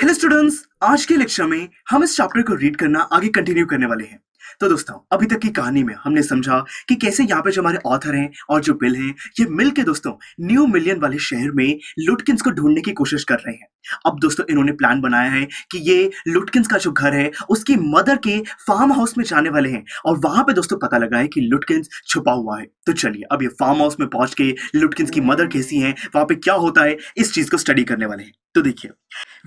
Hello students, आज के lecture में हम इस चैप्टर को रीड करना आगे कंटिन्यू करने वाले हैं। तो दोस्तों, अभी तक की कहानी में हमने समझा कि कैसे यहाँ पे जो हमारे ऑथर हैं और जो बिल हैं, ये मिलके दोस्तों न्यू मिलियन वाले शहर में लुटकिंस को ढूंढने की कोशिश कर रहे हैं। अब दोस्तों इन्होंने प्लान बनाया है कि ये लुटकिंस का जो घर है उसकी मदर के फार्म हाउस में जाने वाले हैं और वहां पे दोस्तों पता लगा है कि लुटकिंस छुपा हुआ है। तो चलिए अब ये फार्म हाउस में पहुंच के लुटकिंस की मदर कैसी है, वहां पे क्या होता है, इस चीज को स्टडी करने वाले हैं। तो देखिए,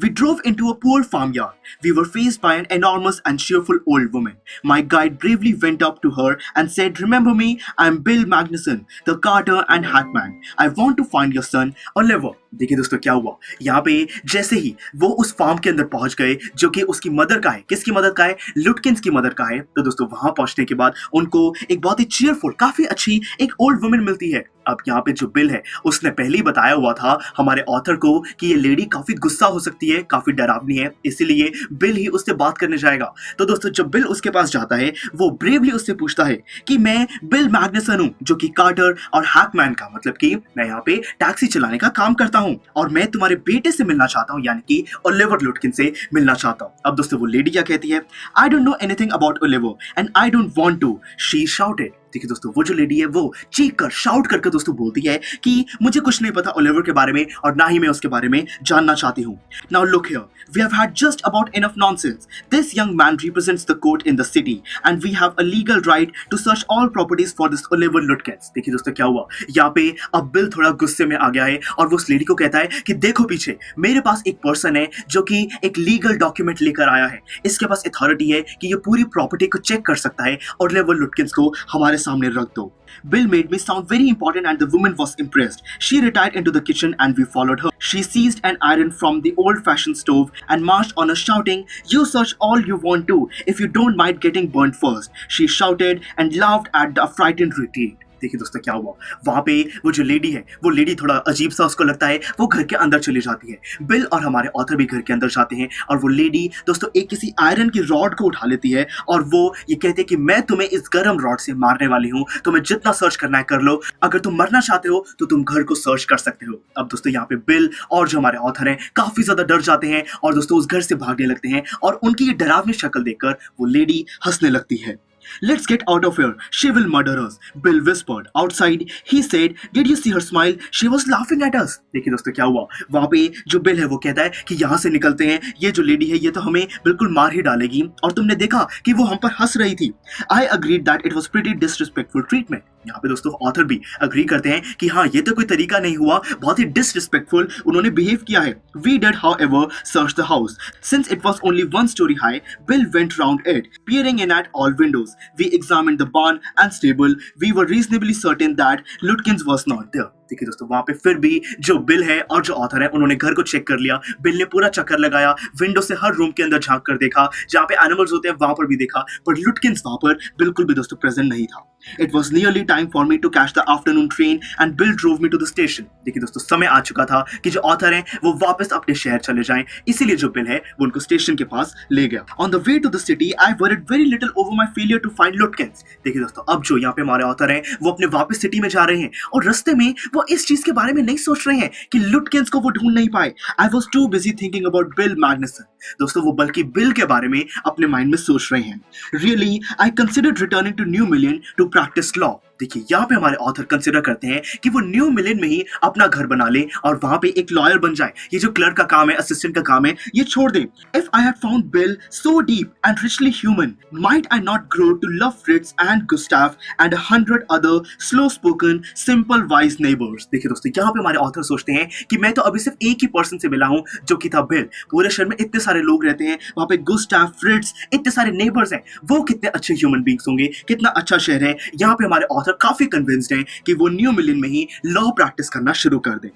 we drove into a poor farmyard. We were faced by an enormous and cheerful old woman. My guide bravely went up to her and said, "Remember me? I'm Bill Magnuson, the carter and hackman. I want to find your son, Oliver." देखिए दोस्तों क्या हुआ, यहाँ पे जैसे ही वो उस farm के अंदर पहुंच गए जो कि उसकी मदर का है, किसकी मदर का है, लुटकिंस की मदर का है। तो दोस्तों वहां पहुंचने के बाद उनको एक बहुत ही चीयरफुल, काफी अच्छी एक ओल्ड वुमन मिलती है। अब यहाँ पे जो बिल है उसने पहले ही बताया हुआ था हमारे ऑथर को कि ये लेडी काफी गुस्सा हो सकती है, काफी डरावनी है, इसीलिए बिल ही उससे बात करने जाएगा। तो दोस्तों जब बिल उसके पास जाता है वो ब्रेवली उससे पूछता है कि मैं बिल मैग्नसन हूँ, जो कि कार्टर और हैकमैन का मतलब कि मैं यहाँ पे टैक्सी चलाने का काम करता हूँ और मैं तुम्हारे बेटे से मिलना चाहता हूँ, यानी कि ओलिवर लुटकिन से मिलना चाहता हूँ। अब दोस्तों वो लेडी क्या कहती है, I don't know anything about Oliver and I don't want to, she shouted. देखिए दोस्तों वो जो लेडी है वो चीख कर, शाउट करके दोस्तों बोलती है कि मुझे कुछ नहीं पता ओलिवर के बारे में और ना ही मैं उसके बारे में जानना चाहती हूँ। Now look here, we have had just about enough nonsense. This young man represents the court in the city and we have a legal right to search all properties for this Oliver Lutkins. देखिए दोस्तों क्या हुआ, यहाँ पे अब bill थोड़ा गुस्से में आ गया है और वो उस लेडी को कहता है कि देखो पीछे मेरे पास एक पर्सन है जो कि एक लीगल डॉक्यूमेंट लेकर आया है, इसके पास अथॉरिटी है कि ये पूरी प्रॉपर्टी को चेक कर सकता है और ओलिवर लुटकिंस को हमारे सामने रख दो। Bill made me sound very important and the woman was impressed. She retired into the kitchen and we followed her. She seized an iron from the old-fashioned stove and marched on us shouting, "You search all you want to, if you don't mind getting burnt first." She shouted and laughed at the frightened retreat. देखिए दोस्तों क्या हुआ, वहां पे वो जो lady है वो लेडी थोड़ा अजीब सा उसको लगता है, वो घर के अंदर चली जाती है। बिल और हमारे ऑथर भी घर के अंदर जाते हैं और वो लेडी दोस्तों एक किसी आयरन की रॉड को उठा लेती है और वो ये कहते हैं कि मैं तुम्हें इस गर्म रॉड से मारने वाली हूँ, तुम्हें जितना सर्च करना है कर लो, अगर तुम मरना चाहते हो तो तुम घर को सर्च कर सकते हो। अब दोस्तों यहाँ पे बिल और जो हमारे ऑथर हैं काफी ज्यादा डर जाते हैं और दोस्तों उस घर से भागने लगते हैं और उनकी ये डरावनी शक्ल देखकर वो लेडी हंसने लगती है। Let's get out of here. She will murder us, Bill whispered. Outside, he said, "Did you see her smile? She was laughing at us." देखिए दोस्तों क्या हुआ, वहां पे जो बिल है वो कहता है कि यहाँ से निकलते हैं, ये जो लेडी है ये तो हमें बिल्कुल मार ही डालेगी और तुमने देखा कि वो हम पर हंस रही थी। I agreed that it was pretty disrespectful treatment. यहाँ पे दोस्तों ऑथर भी अग्री करते हैं कि हाँ ये तो कोई तरीका नहीं हुआ, बहुत ही डिसरिस्पेक्टफुल उन्होंने बिहेव किया है। We did however search the house. Since it was only one story high, Bill went round it, peering in at all windows. We examined the barn and stable. We were reasonably certain that Lutkins was not there. देखिए दोस्तों वहां पे फिर भी जो bill है और जो ऑथर है उन्होंने घर को चेक कर लिया। बिल ने पूरा चक्कर लगाया, विंडो से हर रूम के अंदर झांक कर देखा, जहां पे एनिमल्स होते हैं वहां पर भी देखा, पर लुटकिंस वहां पर बिल्कुल भी दोस्तों प्रेजेंट नहीं था। It was nearly time for me to catch the afternoon train and Bill drove me to the station. देखिए दोस्तों समय आ चुका था कि जो ऑथर हैं वो वापस अपने शहर चले जाएं, इसीलिए जो बिल है वो उनको स्टेशन के पास ले गया। On the way to the city, I worried very little over my failure to find Lutkins. देखिए दोस्तों अब जो यहाँ पे हमारे ऑथर हैं वो अपने वापस सिटी में जा रहे हैं और रास्ते में वो इस चीज के बारे में नहीं सोच रहे हैं कि लुटकिंस को वो ढूंढ नहीं पाए। I was too busy thinking about Bill Magnuson. दोस्तों वो बल्कि बिल के बारे में अपने माइंड में सोच रहे हैं। Really, I considered returning to New Million to practice law. देखिए यहाँ पे हमारे ऑथर कंसिडर करते हैं कि वो न्यू मिलियन में ही अपना घर बना ले और वहां पे एक लॉयर बन जाए। ये जो क्लर्क का काम है, असिस्टेंट का काम है, ये छोड़ दे। If I had found Bill so deep and richly human, might I not grow to love Fritz and Gustav and 100 other slow-spoken, simple, wise neighbors? देखिए दोस्तों यहाँ पे हमारे ऑथर सोचते हैं कि मैं तो अभी सिर्फ एक ही पर्सन से मिला हूँ जो कि था बिल। पूरे शहर में इतने सारे लोग रहते हैं, वहां पे गुस्टाव, फ्रिट्ज, इतने सारे नेबर्स हैं, वो कितने अच्छे ह्यूमन बींग्स होंगे, कितना अच्छा शहर है। यहाँ पे हमारे ऑथर काफी कन्विंस्ड हैं कि वो न्यू मिलियन में ही लॉ प्रैक्टिस करना शुरू कर दें।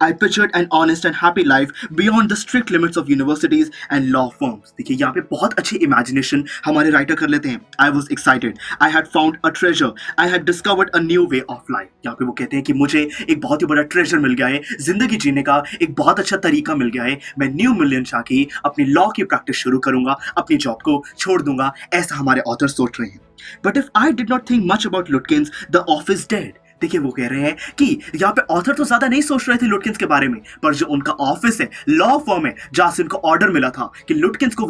I pictured an honest and happy life beyond the strict limits of universities and law firms. देखिए यहाँ पे बहुत अच्छी इमेजिनेशन हमारे राइटर कर लेते हैं। I was excited. I had found a treasure. I had discovered a new way of life. यहाँ पे वो कहते हैं कि मुझे एक बहुत ही बड़ा ट्रेजर मिल गया है, जिंदगी जीने का एक बहुत अच्छा तरीका मिल गया है। मैं न्यू मिलियन जाके अपनी लॉ की प्रैक्टिस शुरू करूंगा, अपनी जॉब को छोड़ दूंगा, ऐसा हमारे ऑथर सोच रहे हैं। But if I did not think much about Lutkins, the office dead. देखिए वो कह रहे हैं कि यहाँ पे ऑथर तो ज्यादा नहीं सोच रहे थे लुटकिंस के बारे में, पर जो उनका ऑफिस है, लॉ फर्म है, जहां से उनको ऑर्डर मिला था कि लुटकिंस को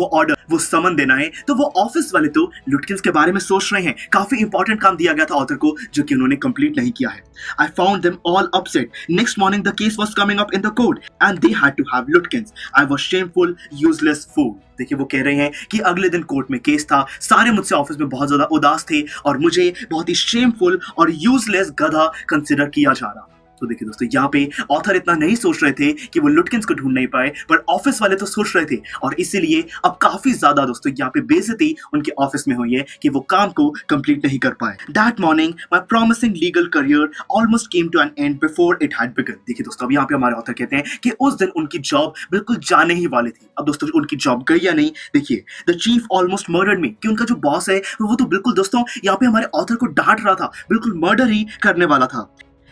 वो समन देना है, तो वो ऑफिस वाले तो लुटकिंस के बारे में सोच रहे हैं। काफी इंपॉर्टेंट काम दिया गया था ऑथर को जो कि उन्होंने कंप्लीट नहीं किया है। I found them all upset. Next morning the case was coming up in the court and they had to have Lutkins. I was shameful useless fool. देखिए वो कह रहे हैं कि अगले दिन कोर्ट में केस था, सारे मुझसे ऑफिस में बहुत ज्यादा उदास थे और मुझे बहुत ही शेमफुल और यूजलेस गधा कंसिडर किया जा रहा। तो देखिए दोस्तों, यहाँ पे ऑथर इतना नहीं सोच रहे थे कि वो लुटकिंस को ढूंढ नहीं पाए, पर ऑफिस वाले तो सोच रहे थे और इसीलिए अब काफी ज्यादा दोस्तों यहाँ पे बेइज्जती उनके ऑफिस में हुई है कि वो काम को कंप्लीट नहीं कर पाए। That morning my promising legal career almost came to an end before it had begun. देखिए दोस्तों, अब यहाँ पे हमारे ऑथर कहते हैं कि उस दिन उनकी जॉब बिल्कुल जाने ही वाली थी। अब दोस्तों उनकी जॉब गई या नहीं, देखिए द चीफ ऑलमोस्ट मर्डर्ड मी, कि उनका जो बॉस है वो तो बिल्कुल दोस्तों यहाँ पे हमारे ऑथर को डांट रहा था, बिल्कुल मर्डर ही करने वाला था।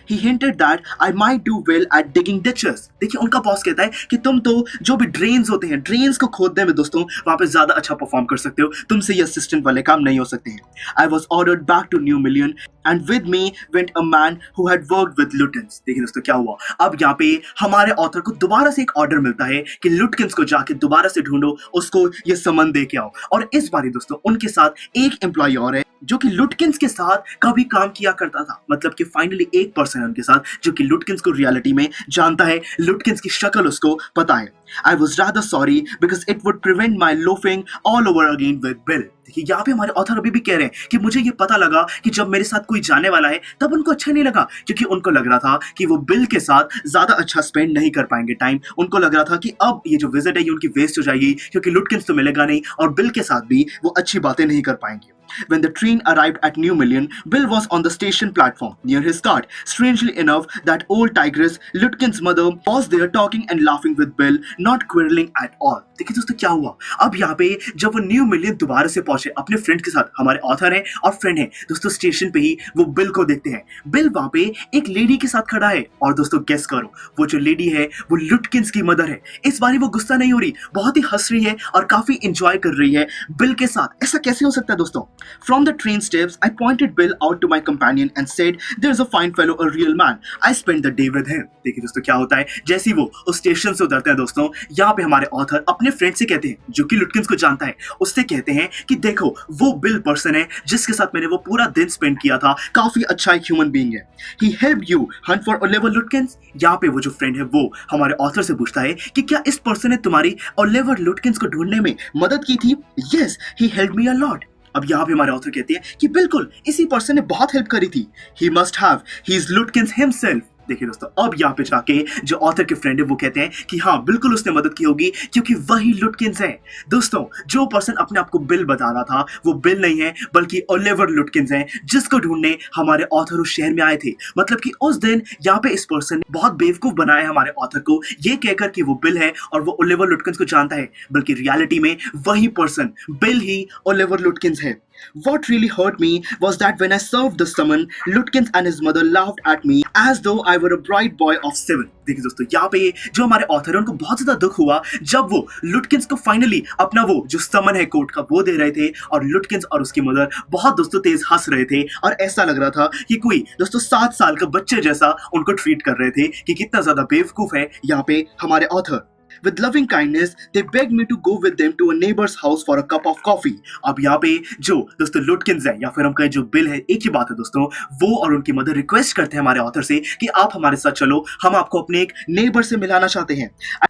He hinted that I might do well at digging ditches। देखिए उनका बॉस कहता है कि तुम तो जो भी ड्रेन्स होते हैं, ड्रेन्स को खोदने में दोस्तों वहां पे ज्यादा अच्छा परफॉर्म कर सकते हो, तुमसे ये असिस्टेंट वाले काम नहीं हो सकते हैं। I was ordered back to New Million and with me went a man who had worked with Lutins। देखिए दोस्तों क्या हुआ, अब यहाँ पे हमारे ऑथर को दोबारा से एक ऑर्डर मिलता है कि लुटकिंस को जाके दोबारा से ढूंढो, उसको ये समन दे के आओ। और इस बार दोस्तों उनके साथ एक एम्प्लॉय और है जो कि लुटकिंस के साथ कभी काम किया करता था। मतलब कि फाइनली एक पर्सन है उनके साथ जो कि लुटकिंस को रियलिटी में जानता है, लुटकिंस की शक्ल उसको पता है। I was rather sorry because it would prevent my loafing all over again with Bill। देखिए यहाँ पे हमारे ऑथर अभी भी कह रहे हैं कि मुझे ये पता लगा कि जब मेरे साथ कोई जाने वाला है तब उनको अच्छा नहीं लगा, क्योंकि उनको लग रहा था कि वो बिल के साथ ज्यादा अच्छा स्पेंड नहीं कर पाएंगे टाइम। उनको लग रहा था कि अब ये जो विजिट है ये उनकी वेस्ट हो जाएगी, क्योंकि लुटकिंस तो मिलेगा नहीं और बिल के साथ भी वो अच्छी बातें नहीं कर पाएंगे। When the train arrived at New Million, Bill was on the station platform near his cart. Strangely enough, that old tigress, Lutkin's mother, was there talking and laughing with Bill, not quarreling at all। देखिए दोस्तों क्या हुआ, अब यहाँ पे जब वो new million दोबारा से पहुंचे अपने फ्रेंड के साथ, हमारे ऑथर हैं और फ्रेंड हैं दोस्तों, स्टेशन पे ही वो बिल को देखते हैं। बिल वहां पे एक लेडी के साथ खड़ा है और दोस्तों गेस करो, वो जो लेडी है वो लुटकिंस की मदर है। इस बारी वो गुस्सा नहीं हो रही, बहुत ही हंस रही है और काफी एंजॉय कर रही है बिल के साथ। ऐसा कैसे हो सकता है दोस्तों? From the train steps, I pointed Bill out to my companion and said, "There's a fine fellow, a real man. I spent the day with him." देखिए दोस्तों क्या होता है, जैसे ही वो उस स्टेशन से उतरते हैं दोस्तों, यहाँ पे हमारे ऑथर अपने फ्रेंड से कहते हैं जो कि लुटकिंस को जानता है, उससे कहते हैं कि देखो वो बिल पर्सन है जिसके साथ मैंने वो पूरा दिन स्पेंड किया था, काफी अच्छा एक ह्यूमन बीइंग है। He helped you hunt for Oliver Lutkins। यहाँ पे वो जो फ्रेंड है वो हमारे ऑथर से पूछता है कि क्या इस पर्सन ने तुम्हारी ओलिवर लुटकिंस को ढूंढने में मदद की थी? Yes, he helped me a lot। अब यहाँ पे हमारे ऑथर कहते हैं कि बिल्कुल इसी पर्सन ने बहुत हेल्प करी थी। He must have, he is Lutkins himself। देखिए दोस्तों, अब यहाँ पे जाके जो ऑथर के फ्रेंड है वो कहते हैं कि हाँ बिल्कुल उसने मदद की होगी, क्योंकि वही लुटकिंस है। दोस्तों जो पर्सन अपने आप को बिल बता रहा था वो बिल नहीं है बल्कि ओलिवर लुटकिंस है, जिसको ढूंढने हमारे ऑथर उस शहर में आए थे। मतलब कि उस दिन यहाँ पे इस पर्सन ने बहुत बेवकूफ बनाया हमारे ऑथर को, ये कहकर कि वो बिल है और वो ओलिवर लुटकिंस को जानता है, बल्कि रियलिटी में वही पर्सन बिल ही ओलिवर लुटकिंस है। What really hurt me was that when I served the summon, Lutkins and his mother laughed at me as though I were a bright boy of 7। देखिए दोस्तों यहाँ पे जो हमारे ऑथर है उनको बहुत ज्यादा दुख हुआ जब वो लुटकिंस को फाइनली अपना वो जो समन है कोर्ट का वो दे रहे थे, और लुटकिंस और उसकी मदर बहुत दोस्तों तेज हंस रहे थे और ऐसा लग रहा था कि कोई दोस्तों 7 साल का बच्चे जैसा उनको ट्रीट कर रहे थे कि कितना ज्यादा बेवकूफ है यहाँ पे हमारे author. With loving kindness, they begged me to go with them to a neighbor's house for a cup of coffee। अब यहाँ पे जो दोस्तों लुटकिंस है या फिर हम कहें जो बिल है, एक ही बात है दोस्तों, वो और उनकी मदर रिक्वेस्ट करते हैं हमारे ऑथर से कि आप हमारे साथ चलो, हम आपको अपने एक नेबर से मिलाना चाहते हैं।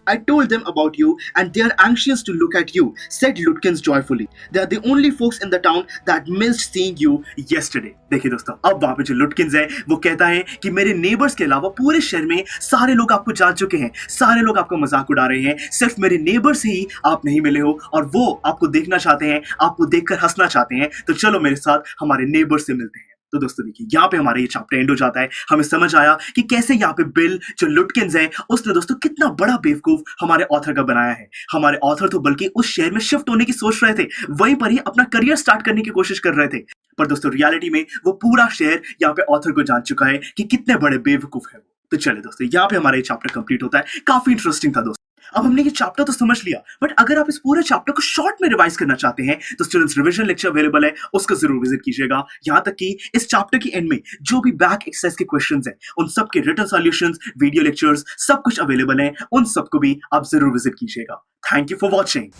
I told them about you and they are anxious to look at you, said Lutkins joyfully। They are the only folks in the town that missed seeing you yesterday। देखिए दोस्तों, अब वहां पे जो लुटकिंस है वो कहता है कि मेरे नेबर्स के अलावा पूरे शहर में सारे लोग आपको जान चुके हैं, सारे लोग आपका मजाक उड़ा रहे हैं, सिर्फ मेरे नेबर से ही आप नहीं मिले हो और वो आपको देखना चाहते हैं, आपको देखकर हंसना चाहते हैं, तो चलो मेरे साथ हमारे नेबर से मिलते हैं। तो दोस्तों देखिए यहाँ पे हमारा ये चैप्टर एंड हो जाता है। हमें समझ आया कि कैसे यहाँ पे बिल जो लुटकिंस है उसने दोस्तों कितना बड़ा बेवकूफ हमारे ऑथर का बनाया है। हमारे ऑथर तो बल्कि उस शहर में शिफ्ट होने की सोच रहे थे, वहीं पर ही अपना करियर स्टार्ट करने की कोशिश कर रहे थे, पर दोस्तों रियलिटी में वो पूरा शहर यहाँ पे ऑथर को जान चुका है कि कितने बड़े बेवकूफ है वो। तो चले दोस्तों यहाँ पे हमारा ये चैप्टर कंप्लीट होता है, काफी इंटरेस्टिंग था दोस्तों। अब हमने ये चैप्टर तो समझ लिया, बट अगर आप इस पूरे चैप्टर को शॉर्ट में रिवाइज करना चाहते हैं तो स्टूडेंट्स रिवीजन लेक्चर अवेलेबल है, उसको जरूर विजिट कीजिएगा। यहाँ तक कि इस चैप्टर के एंड में जो भी बैक एक्सरसाइज के क्वेश्चंस हैं उन सब के रिटन सॉल्यूशंस, वीडियो लेक्चर्स सब कुछ अवेलेबल है, उन सबको भी आप जरूर विजिट कीजिएगा। Thank you for watching.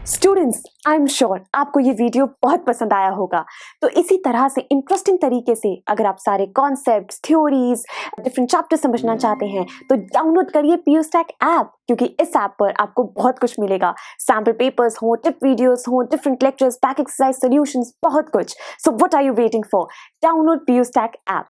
Students, I am sure आपको ये वीडियो बहुत पसंद आया होगा। तो इसी तरह से इंटरेस्टिंग तरीके से अगर आप सारे कॉन्सेप्ट्स, थ्योरीज, डिफरेंट चैप्टर समझना चाहते हैं तो डाउनलोड करिए PUSTAC ऐप, क्योंकि इस ऐप पर आपको बहुत कुछ मिलेगा। सैम्पल पेपर्स हो, टिप वीडियोस हो, different lectures, back exercise solutions, बहुत कुछ। So what are you waiting for? Download PUSTAC app.